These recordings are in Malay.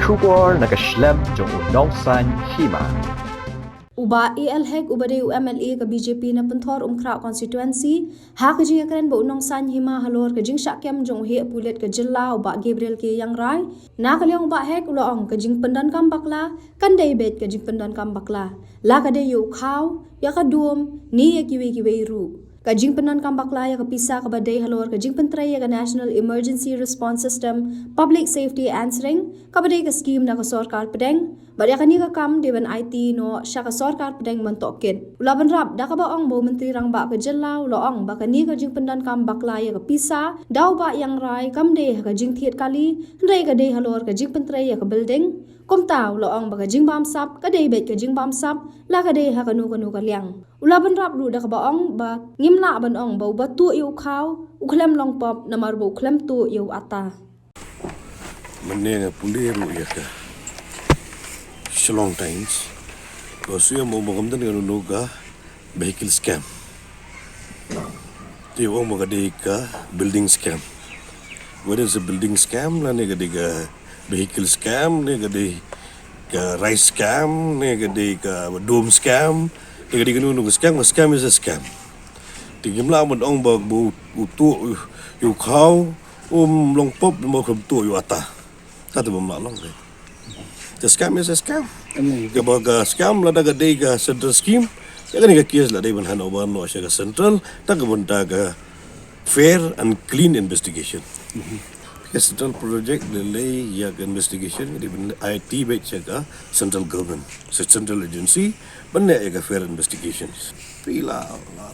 Shubor na Khlem jong unong san Hima. Uba AL hek ubade UMLA ka BJP na penthor Khaw constituency ha ka jing akran bo unong san Hima halor ka jing syakem jong he pulet ka jilla uba Gabriel ke yang rai na ka leong ba hek uloong ka jing pendan kam bakla kan dei bet ka jing pendan kam bakla la ka de yu Khaw ya ka duom ni ya kiwe ru Kajing penan kambakla ya kapisa ka badai halor kajing pentray ya ka National Emergency Response System Public Safety Answering ka badai ka scheme na ka sorkar pedeng badya kani ka kam dewan IT no sya ka sorkar pedeng mentokin ulaban rap da ka baong bo menteri rang ba ka jelaw loong ba kani kajing pendan kambakla ya kapisa daw ba yang rai kam de kajing thiet kali ndai ka de halor kajing pentray ya ka building kom taw loong ba kajing bam sap ka de bet kajing bam sap la ka de ha kanu ka liang ulaban rap lu da ka baong ba Ngim la ban ong bau batu yu Khaw Khlem long pop Namar bau Khlem tu yu Atta Menenga puliru ya ka Shalong Times Kosuya mo magamdan nga nunuga vehicle scam Tiyo mo ka building scam What is a building scam? La nega diga vehicle scam nega ka rice scam nega ka dome scam nega diga nunuga scam is a scam Tingim la man ong bag bu tu yu Khaw long pop mo kham tu yu Atta kata bam long ke the scam is a scam ke baga scam la daga dei ga central scheme ya kan ga kias la dei ban han oban no sha ga central ta ga ban daga fair and clean investigation ke central project le lei ya investigation di ban IT bet ga central government central agency ban ne ga fair investigations Pila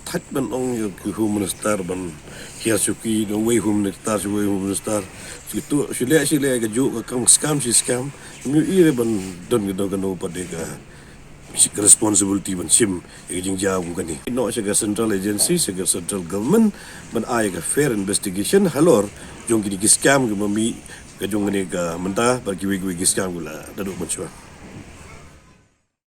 thach ban ong yu home minister ban kia suki no way home minister situ sile ga ju ka scam mi ire ban don ga no pade ga responsibility ban sim e jing jaw gani no ga central agency ga central government ban ai ga fair investigation halor jong gi scam ga mi ga jong ni ga menta ba gi scam gula dadu ban